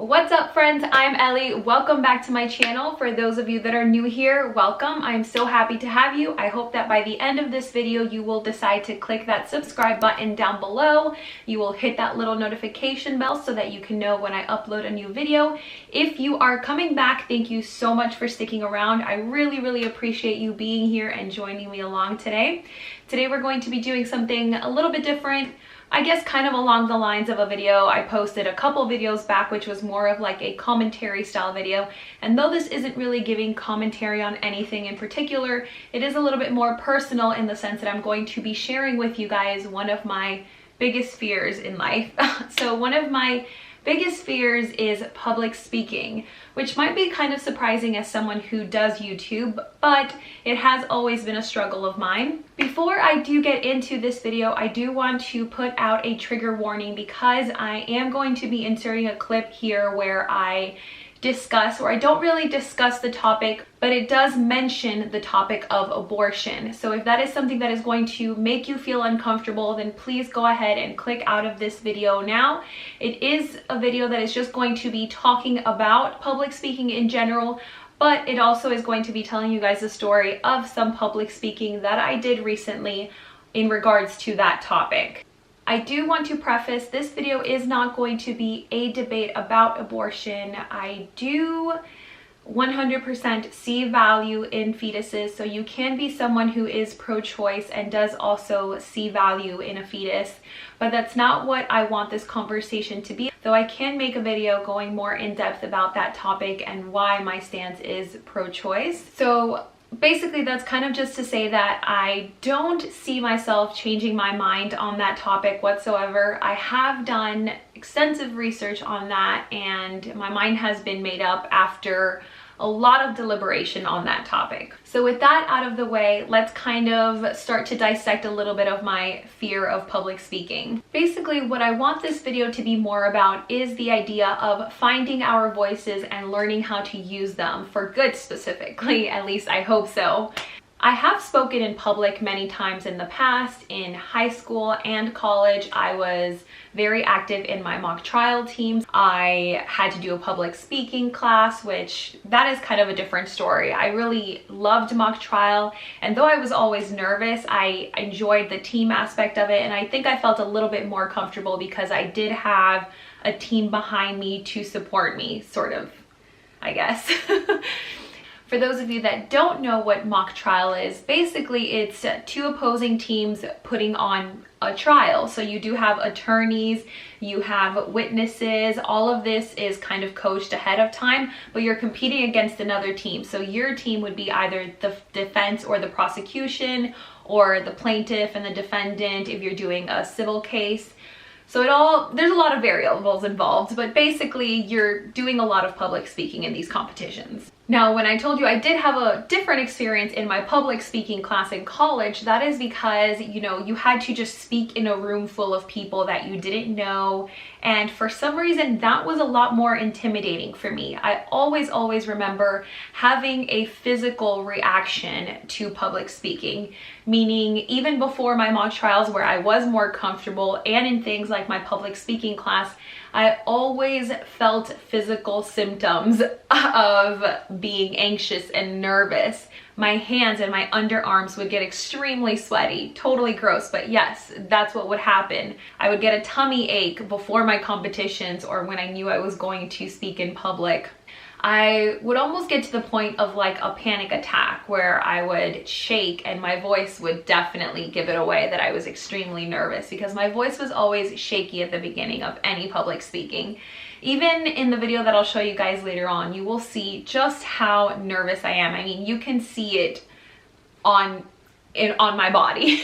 What's up, friends? I'm Ellie. Welcome back to my channel. For those of you that are new here, welcome. I'm so happy to have you. I hope that by the end of this video you will decide to click that subscribe button down below. You will hit that little notification bell so that you can know when I upload a new video. If you are coming back, thank you so much for sticking around. I really appreciate you being here and joining me along today. Today we're going to be doing something a little bit different. I guess kind of along the lines of a video I posted a couple videos back, which was more of like a commentary style video. And though this isn't really giving commentary on anything in particular, it is a little bit more personal in the sense that I'm going to be sharing with you guys one of my biggest fears in life. So one of my biggest fears is public speaking, which might be kind of surprising as someone who does YouTube, but it has always been a struggle of mine. Before I do get into this video, I do want to put out a trigger warning because I am going to be inserting a clip here where I discuss, or I don't really discuss the topic, but it does mention the topic of abortion. So if that is something that is going to make you feel uncomfortable, then please go ahead and click out of this video now. It is a video that is just going to be talking about public speaking in general, but it also is going to be telling you guys the story of some public speaking that I did recently in regards to that topic. I do want to preface, this video is not going to be a debate about abortion. I do 100% see value in fetuses, so you can be someone who is pro-choice and does also see value in a fetus, but that's not what I want this conversation to be. Though I can make a video going more in depth about that topic and why my stance is pro-choice. So basically, that's kind of just to say that I don't see myself changing my mind on that topic whatsoever. I have done extensive research on that and my mind has been made up after a lot of deliberation on that topic. So with that out of the way, let's kind of start to dissect a little bit of my fear of public speaking. Basically, what I want this video to be more about is the idea of finding our voices and learning how to use them for good specifically, at least I hope so. I have spoken in public many times in the past. In high school and college, I was very active in my mock trial teams. I had to do a public speaking class, which that is kind of a different story. I really loved mock trial, and though I was always nervous, I enjoyed the team aspect of it, and I think I felt a little bit more comfortable because I did have a team behind me to support me, sort of, I guess. For those of you that don't know what mock trial is, basically it's two opposing teams putting on a trial. So you do have attorneys, you have witnesses, all of this is kind of coached ahead of time, but you're competing against another team. So your team would be either the defense or the prosecution, or the plaintiff and the defendant if you're doing a civil case. So there's a lot of variables involved, but basically you're doing a lot of public speaking in these competitions. Now, when I told you I did have a different experience in my public speaking class in college, that is because, you know, you had to just speak in a room full of people that you didn't know. And for some reason, that was a lot more intimidating for me. I always remember having a physical reaction to public speaking, meaning even before my mock trials where I was more comfortable and in things like my public speaking class, I always felt physical symptoms of being anxious and nervous. My hands and my underarms would get extremely sweaty, totally gross, but yes, that's what would happen. I would get a tummy ache before my competitions or when I knew I was going to speak in public. I would almost get to the point of like a panic attack where I would shake and my voice would definitely give it away that I was extremely nervous, because my voice was always shaky at the beginning of any public speaking. Even in the video that I'll show you guys later on, you will see just how nervous I am. I mean, you can see it on my body.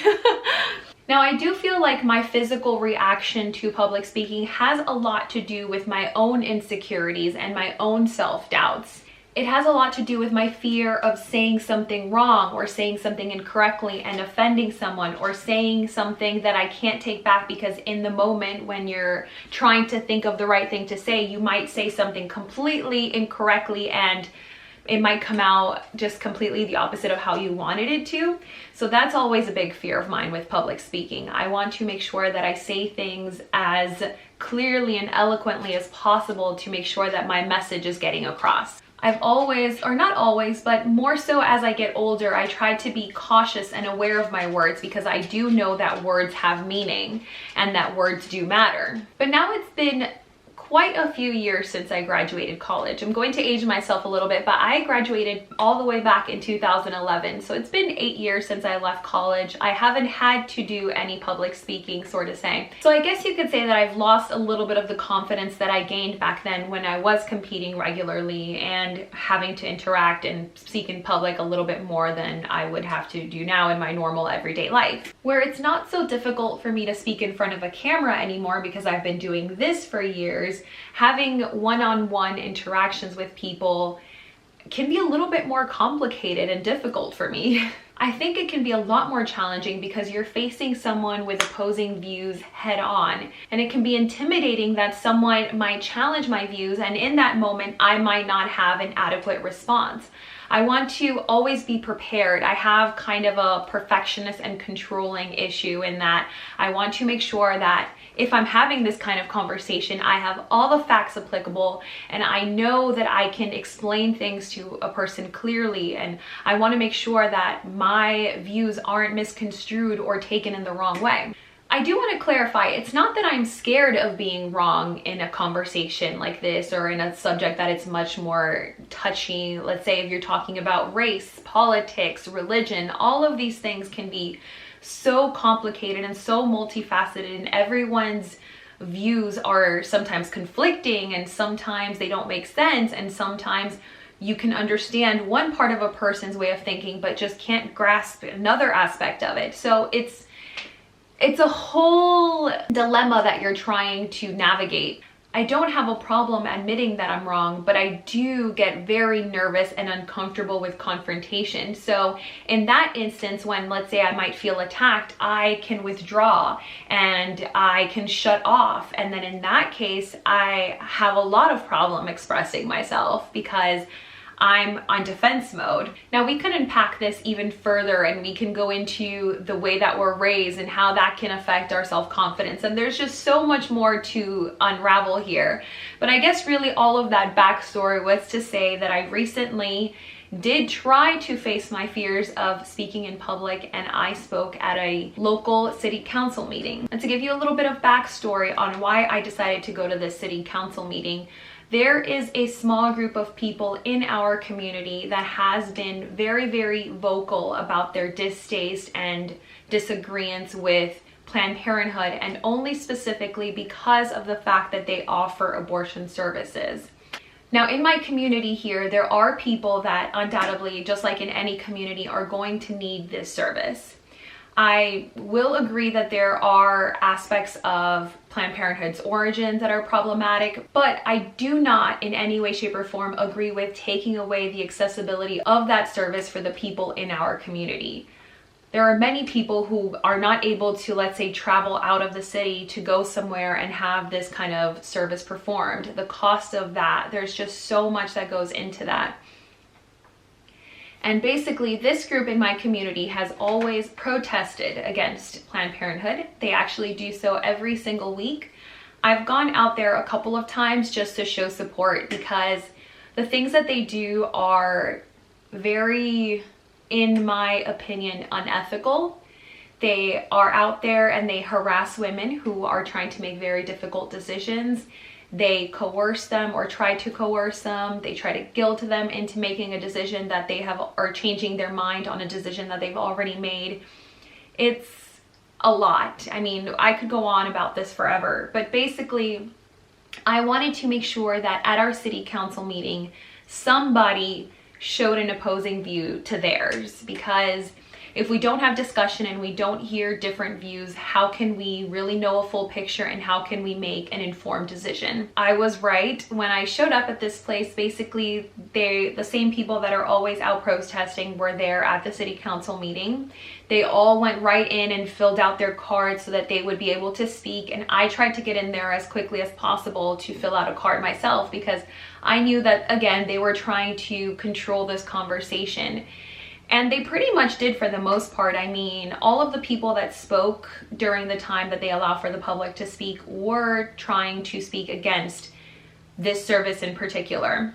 Now, I do feel like my physical reaction to public speaking has a lot to do with my own insecurities and my own self-doubts. It has a lot to do with my fear of saying something wrong or saying something incorrectly and offending someone, or saying something that I can't take back because in the moment when you're trying to think of the right thing to say, you might say something completely incorrectly and it might come out just completely the opposite of how you wanted it to. So that's always a big fear of mine with public speaking. I want to make sure that I say things as clearly and eloquently as possible to make sure that my message is getting across. I've always, or not always, but more so as I get older, I try to be cautious and aware of my words because I do know that words have meaning and that words do matter. But now it's been quite a few years since I graduated college. I'm going to age myself a little bit, but I graduated all the way back in 2011. So it's been 8 years since I left college. I haven't had to do any public speaking, sort of saying. So I guess you could say that I've lost a little bit of the confidence that I gained back then when I was competing regularly and having to interact and speak in public a little bit more than I would have to do now in my normal everyday life. Where it's not so difficult for me to speak in front of a camera anymore because I've been doing this for years. Having one-on-one interactions with people can be a little bit more complicated and difficult for me. I think it can be a lot more challenging because you're facing someone with opposing views head on, and it can be intimidating that someone might challenge my views, and in that moment I might not have an adequate response. I want to always be prepared. I have kind of a perfectionist and controlling issue in that I want to make sure that if I'm having this kind of conversation, I have all the facts applicable and I know that I can explain things to a person clearly, and I want to make sure that my views aren't misconstrued or taken in the wrong way. I do want to clarify, it's not that I'm scared of being wrong in a conversation like this or in a subject that it's much more touchy. Let's say if you're talking about race, politics, religion, all of these things can be so complicated and so multifaceted, and everyone's views are sometimes conflicting and sometimes they don't make sense, and sometimes you can understand one part of a person's way of thinking but just can't grasp another aspect of it. So it's a whole dilemma that you're trying to navigate. I don't have a problem admitting that I'm wrong, but I do get very nervous and uncomfortable with confrontation. So in that instance, when let's say I might feel attacked, I can withdraw and I can shut off. And then in that case, I have a lot of problem expressing myself because I'm on defense mode. Now we can unpack this even further and we can go into the way that we're raised and how that can affect our self-confidence. And there's just so much more to unravel here. But I guess really all of that backstory was to say that I recently did try to face my fears of speaking in public, and I spoke at a local city council meeting. And to give you a little bit of backstory on why I decided to go to this city council meeting, there is a small group of people in our community that has been very, very vocal about their distaste and disagreements with Planned Parenthood, and only specifically because of the fact that they offer abortion services. Now, in my community here, there are people that undoubtedly, just like in any community, are going to need this service. I will agree that there are aspects of Planned Parenthood's origins that are problematic, but I do not in any way, shape, or form agree with taking away the accessibility of that service for the people in our community. There are many people who are not able to, let's say, travel out of the city to go somewhere and have this kind of service performed. The cost of that, there's just so much that goes into that. And basically, this group in my community has always protested against Planned Parenthood. They actually do so every single week. I've gone out there a couple of times just to show support because the things that they do are very, in my opinion, unethical. They are out there and they harass women who are trying to make very difficult decisions. They coerce them or try to coerce them. They try to guilt them into making a decision that they have, or changing their mind on a decision that they've already made. It's a lot. I mean, I could go on about this forever, but basically I wanted to make sure that at our city council meeting, somebody showed an opposing view to theirs, because if we don't have discussion and we don't hear different views, how can we really know a full picture and how can we make an informed decision? I was right. When I showed up at this place, basically the same people that are always out protesting were there at the city council meeting. They all went right in and filled out their cards so that they would be able to speak, and I tried to get in there as quickly as possible to fill out a card myself because I knew that, again, they were trying to control this conversation. And they pretty much did for the most part. I mean, all of the people that spoke during the time that they allow for the public to speak were trying to speak against this service in particular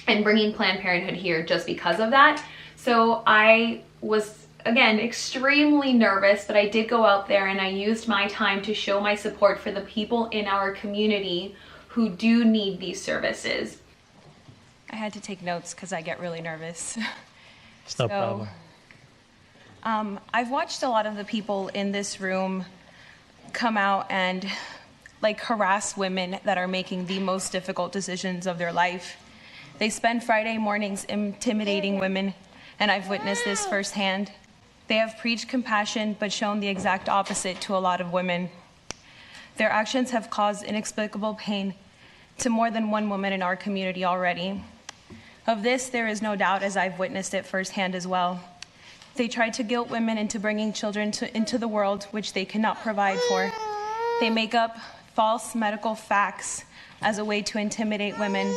and bringing Planned Parenthood here just because of that. So I was, again, extremely nervous, but I did go out there and I used my time to show my support for the people in our community who do need these services. I had to take notes because I get really nervous. It's no problem. I've watched a lot of the people in this room come out and like harass women that are making the most difficult decisions of their life. They spend Friday mornings intimidating women, and I've witnessed this firsthand. They have preached compassion but shown the exact opposite to a lot of women. Their actions have caused inexplicable pain to more than one woman in our community already. Of this, there is no doubt, as I've witnessed it firsthand as well. They try to guilt women into bringing children into the world which they cannot provide for. They make up false medical facts as a way to intimidate women.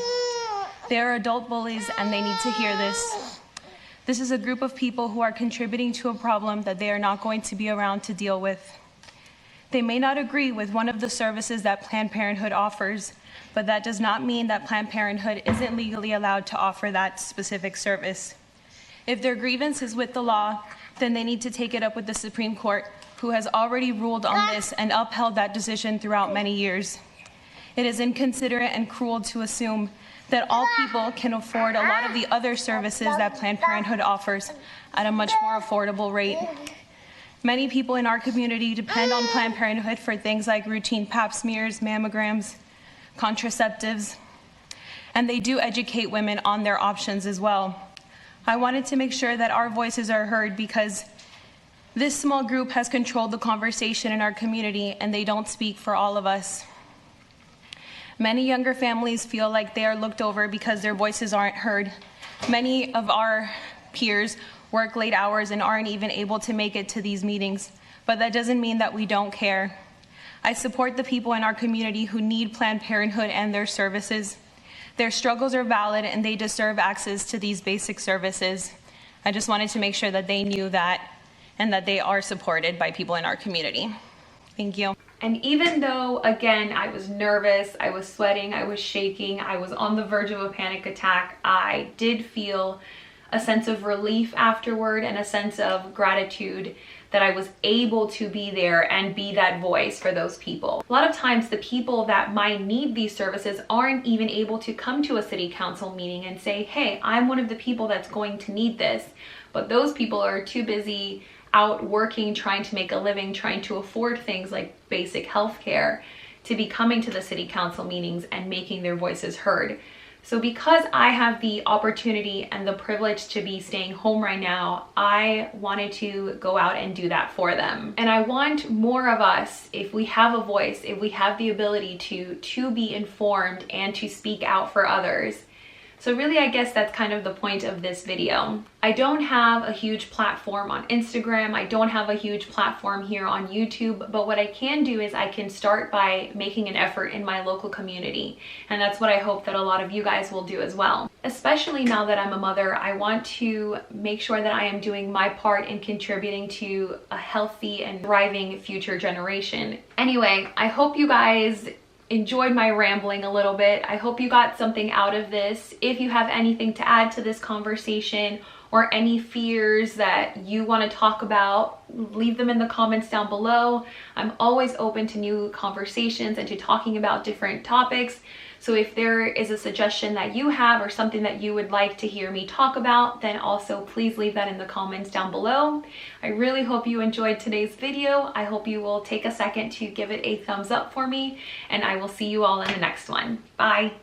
They are adult bullies and they need to hear this. This is a group of people who are contributing to a problem that they are not going to be around to deal with. They may not agree with one of the services that Planned Parenthood offers, but that does not mean that Planned Parenthood isn't legally allowed to offer that specific service. If their grievance is with the law, then they need to take it up with the Supreme Court, who has already ruled on this and upheld that decision throughout many years. It is inconsiderate and cruel to assume that all people can afford a lot of the other services that Planned Parenthood offers at a much more affordable rate. Many people in our community depend on Planned Parenthood for things like routine pap smears, mammograms, contraceptives, and they do educate women on their options as well. I wanted to make sure that our voices are heard because this small group has controlled the conversation in our community and they don't speak for all of us. Many younger families feel like they are looked over because their voices aren't heard. Many of our peers work late hours and aren't even able to make it to these meetings, but that doesn't mean that we don't care. I support the people in our community who need Planned Parenthood and their services. Their struggles are valid and they deserve access to these basic services. I just wanted to make sure that they knew that and that they are supported by people in our community. Thank you. And even though, again, I was nervous, I was sweating, I was shaking, I was on the verge of a panic attack, I did feel a sense of relief afterward and a sense of gratitude that I was able to be there and be that voice for those people. A lot of times the people that might need these services aren't even able to come to a city council meeting and say, hey, I'm one of the people that's going to need this. But those people are too busy out working, trying to make a living, trying to afford things like basic health care to be coming to the city council meetings and making their voices heard. So because I have the opportunity and the privilege to be staying home right now, I wanted to go out and do that for them. And I want more of us, if we have a voice, if we have the ability to be informed and to speak out for others. So really, I guess that's kind of the point of this video. I don't have a huge platform on Instagram. I don't have a huge platform here on YouTube, but what I can do is I can start by making an effort in my local community. And that's what I hope that a lot of you guys will do as well. Especially now that I'm a mother, I want to make sure that I am doing my part in contributing to a healthy and thriving future generation. Anyway, I hope you guys enjoyed my rambling a little bit. I hope you got something out of this. If you have anything to add to this conversation or any fears that you want to talk about, leave them in the comments down below. I'm always open to new conversations and to talking about different topics. So if there is a suggestion that you have or something that you would like to hear me talk about, then also please leave that in the comments down below. I really hope you enjoyed today's video. I hope you will take a second to give it a thumbs up for me, and I will see you all in the next one. Bye.